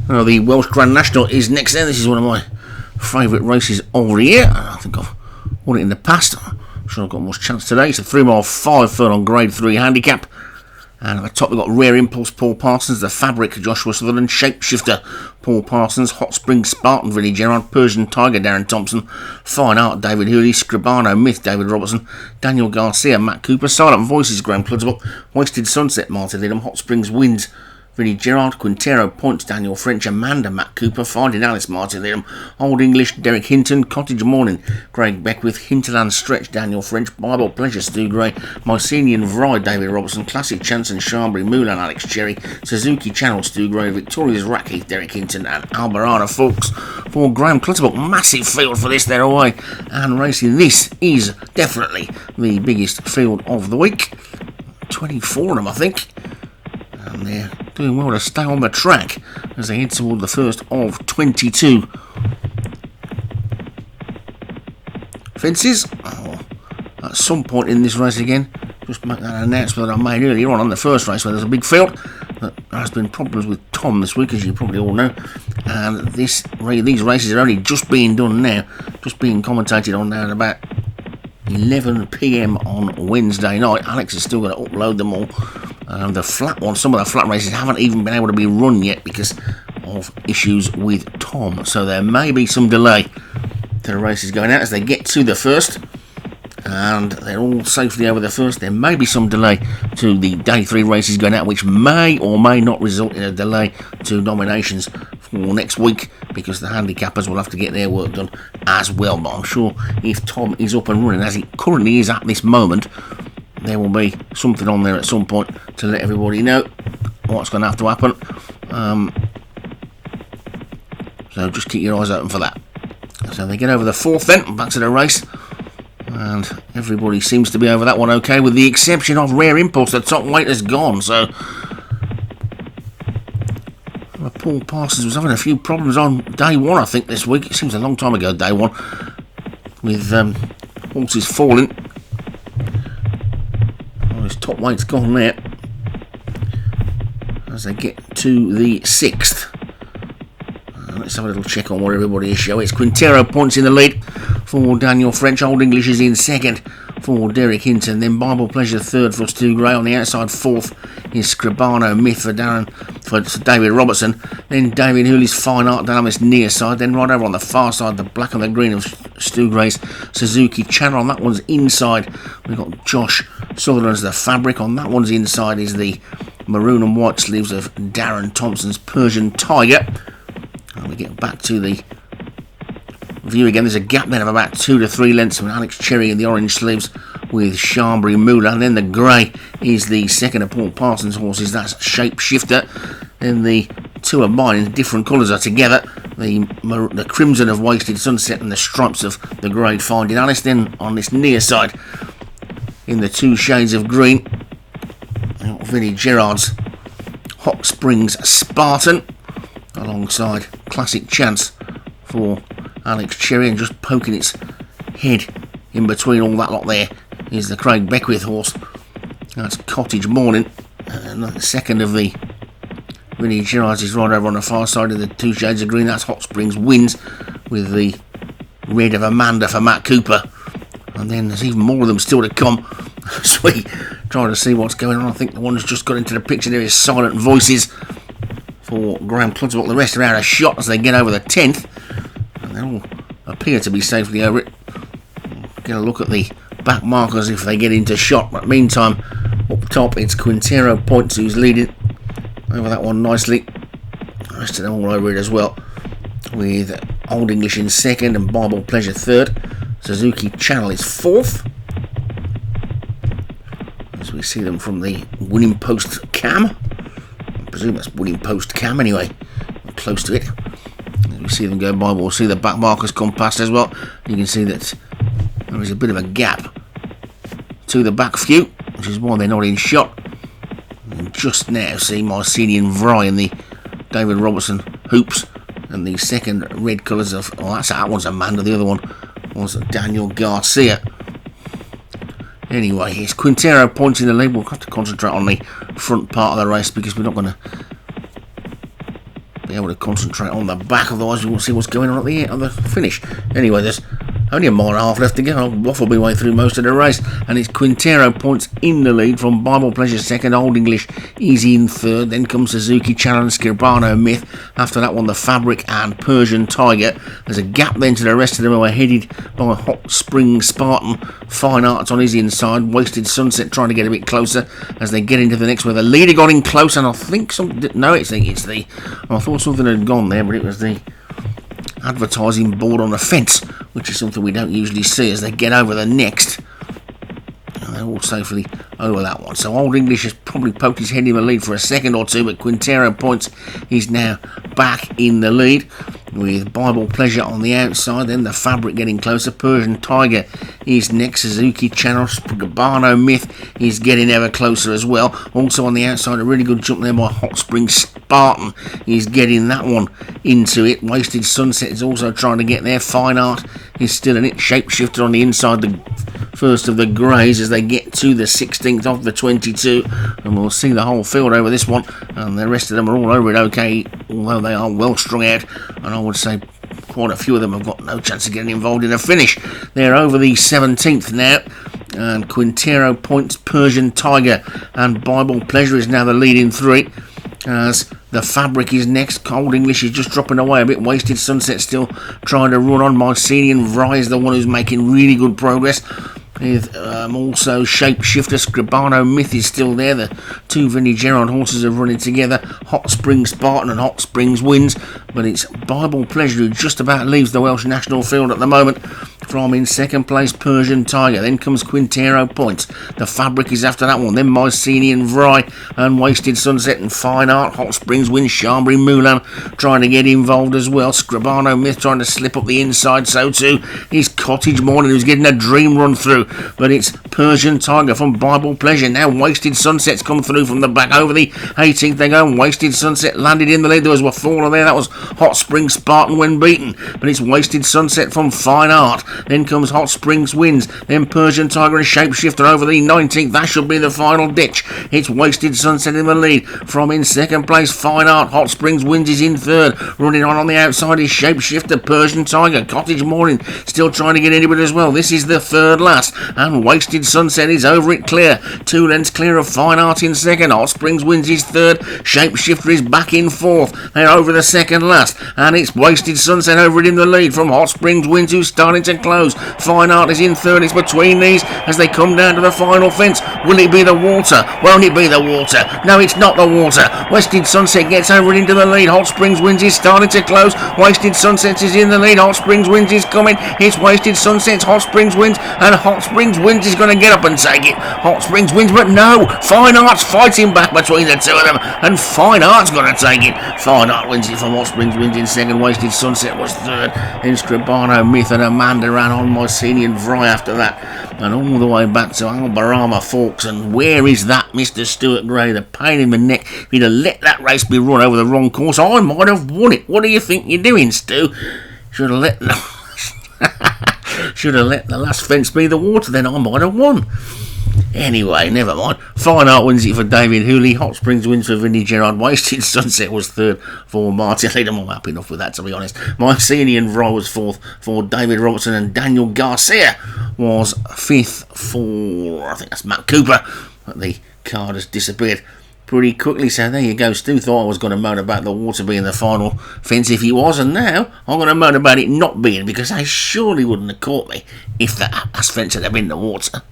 The Welsh Grand National is next there. This is one of my favourite races of the year. I think I've won it in the past. I'm sure I've got much chance today. It's a 3 mile 5 furlong grade 3 handicap. And at the top we've got Rare Impulse Paul Parsons, The Fabric Joshua Sutherland, Shapeshifter Paul Parsons, Hot Spring Spartan Vinnie Gerard, Persian Tiger Darren Thompson, Fine Art David Hurley, Scribano Myth David Robertson, Daniel Garcia Matt Cooper, Silent Voices Graham Cludsbook, Wasted Sunset Martin Lidham, Hot Springs Winds Vinnie Gerard, Quintero Points Daniel French, Amanda Matt Cooper, Finding Alice Martin Lidham, Old English Derek Hinton, Cottage Morning Craig Beckwith, Hinterland Stretch Daniel French, Bible Pleasure Stu Gray, Mycenian Vry David Robertson, Classic Chance and Sharbury Mulan Alex Cherry, Suzuki Channel Stu Gray, Victoria's Rackheath Derek Hinton and Albarana Folks for Graham Clutterbook. Massive field for this, they're away and racing. This is definitely the biggest field of the week. 24 of them I think. And they're doing well to stay on the track as they head toward the first of 22 fences. At some point in this race again, just make that announcement that I made earlier on the first race where there's a big field. There has been problems with Tom this week, as you probably all know, and these races are only just being done now, just being commentated on now at about 11 PM on Wednesday night. Alex is still going to upload them all. The flat ones, some of the flat races haven't even been able to be run yet because of issues with Tom. So there may be some delay to the races going out as they get to the first. And they're all safely over the first. There may be some delay to the day 3 races going out, which may or may not result in a delay to nominations for next week because the handicappers will have to get their work done as well. But I'm sure if Tom is up and running as he currently is at this moment, there will be something on there at some point to let everybody know what's going to have to happen. So just keep your eyes open for that. So they get over the 4th then, back to the race. And everybody seems to be over that one okay, with the exception of Rare Impulse. The top weight has gone, so Paul Parsons was having a few problems on day 1, I think, this week. It seems a long time ago, day 1, with horses falling. Oh, his top weight's gone there as they get to the 6th. Let's have a little check on where everybody is showing. It's Quintero Points in the lead for Daniel French. Old English is in 2nd for Derek Hinton. Then Bible Pleasure 3rd for Stu Gray. On the outside 4th is Scribano Myth for David Robertson. Then David Hurley's Fine Art down on this near side. Then right over on the far side, the black and the green of Stu Gray's Suzuki Channel. On that one's inside, we've got Josh Sutherland's The Fabric. On that one's inside is the maroon and white sleeves of Darren Thompson's Persian Tiger. And we get back to the view again. There's a gap then of about 2 to 3 lengths from Alex Cherry in the orange sleeves with Sharbury Mulan. And then the grey is the second of Paul Parsons' horses. That's Shapeshifter. Then the 2 of mine in different colours are together. The crimson of Wasted Sunset and the stripes of the grey Finding Alice. Then on this near side, in the 2 shades of green, Vinnie Gerard's Hot Springs Spartan, alongside Classic Chance for Alex Cherry, and just poking its head in between all that lot there is the Craig Beckwith horse. That's Cottage Morning, and the second of the Vinnie Gerards is right over on the far side of the 2 shades of green. That's Hot Springs Winds with the red of Amanda for Matt Cooper. And then there's even more of them still to come as we try to see what's going on. I think the one who's just got into the picture there is Silent Voices for Graham Cludsbook. The rest are out of shot as they get over the 10th, and they all appear to be safely over it. Get a look at the back markers if they get into shot, but meantime up top it's Quintero Points who's leading over that one nicely. The rest of them all over it as well, with Old English in 2nd and Bible Pleasure 3rd. Suzuki Channel is 4th as we see them from the winning post cam. I presume that's winning post cam anyway, close to it. As we see them go by, we'll see the back markers come past as well. You can see that there is a bit of a gap to the back few, which is why they're not in shot. And just now see Mycenian Vry in the David Robertson hoops, and the second red colours of, that one's Amanda, the other one was Daniel Garcia. Anyway, it's Quintero Points in the lead. We'll have to concentrate on the front part of the race because we're not going to be able to concentrate on the back, otherwise we won't see what's going on at the finish. Anyway, there's only a mile and a half left to go. I'll waffle my way through most of the race, and it's Quintero Points in the lead from Bible Pleasure second. Old English is in third. Then comes Suzuki Challenge, Scribano Myth. After that one, the Fabric and Persian Tiger. There's a gap then to the rest of them who are headed by Hot Spring Spartan. Fine Arts on his inside. Wasted Sunset trying to get a bit closer as they get into the next, where the leader got in close, and I think I thought something had gone there, but it was the advertising board on the fence, which is something we don't usually see as they get over the next. And they're all safely over that one. So Old English has probably poked his head in the lead for a second or two, but Quintero Points is now back in the lead, with Bible Pleasure on the outside. Then the Fabric getting closer. Persian Tiger is next. Suzuki Channel, Gabano Myth is getting ever closer as well. Also on the outside, a really good jump there by Hot Spring Spartan is getting that one into it. Wasted Sunset is also trying to get there. Fine Art is still in it. Shapeshifter on the inside, the first of the greys, as they get to the 16th of the 22, and we'll see the whole field over this one, and the rest of them are all over it okay, although they are well strung out, and I would say quite a few of them have got no chance of getting involved in a finish. They're over the 17th now, and Quintero Points, Persian Tiger and Bible Pleasure is now the leading three, as the Fabric is next. Old English is just dropping away a bit. Wasted Sunset still trying to run on. Mycelian Vry is the one who's making really good progress, with also Shapeshifter. Scribano Myth is still there. The two Vinnie Gerard horses are running together. Hot Springs Spartan and Hot Springs wins, but it's Bible Pleasure who just about leaves the Welsh national field at the moment. From in second place, Persian Tiger. Then comes Quintero Points. The Fabric is after that one. Then Mycelian Vry and Wasted Sunset and Fine Art. Hot Springs wins. Chambry Moulin trying to get involved as well. Scribano Myth trying to slip up the inside. So too is Cottage Morning, who's getting a dream run through. But it's Persian Tiger from Bible Pleasure. Now Wasted Sunset's come through from the back. Over the 18th they go. Wasted Sunset landed in the lead. There was a faller there. That was Hot Springs Spartan when beaten. But it's Wasted Sunset from Fine Art. Then comes Hot Springs wins. Then Persian Tiger and Shapeshifter over the 19th. That should be the final ditch. It's Wasted Sunset in the lead. From in second place, Fine Art. Hot Springs wins is in third. Running on the outside is Shapeshifter, Persian Tiger. Cottage Morning still trying to get into it as well. This is the third last. And Wasted Sunset is over it clear. 2 lengths clear of Fine Art in second. Hot Springs wins is third. Shapeshifter is back in fourth. They're over the second last. And it's Wasted Sunset over it in the lead from Hot Springs wins, who's starting to close. Fine Art is in third. It's between these as they come down to the final fence. Will it be the water? Won't it be the water? No, it's not the water. Wasted Sunset gets over it into the lead. Hot Springs wins is starting to close. Wasted Sunset is in the lead. Hot Springs wins is coming. It's Wasted Sunset. Hot Springs wins, and Hot Springs wins is going to get up and take it. Hot Springs wins, but no. Fine Art's fighting back between the two of them, and Fine Art's going to take it. Fine Art wins it from Hot Springs wins in second. Wasted Sunset was third. Then Scribano Myth and Amanda ran on Mycelian Vry after that, and all the way back to Albarama Forks. And where is that Mr. Stuart Gray? The pain in the neck. If he'd have let that race be run over the wrong course, I might have won it. What do you think you're doing, Stu? Should have let the last fence be the water, then I might have won. Anyway, never mind. Fine Art wins it for David Hooley. Hot Springs wins for Vinnie Gerard. Wasted Sunset was third for Martin Leadham. I'm happy enough with that, to be honest. Mycelian Vry was fourth for David Robertson, and Daniel Garcia was fifth for, I think that's Matt Cooper. But the card has disappeared pretty quickly, so there you go. Stu thought I was going to moan about the water being the final fence if he was, and now I'm going to moan about it not being, because they surely wouldn't have caught me if that last fence had been the water.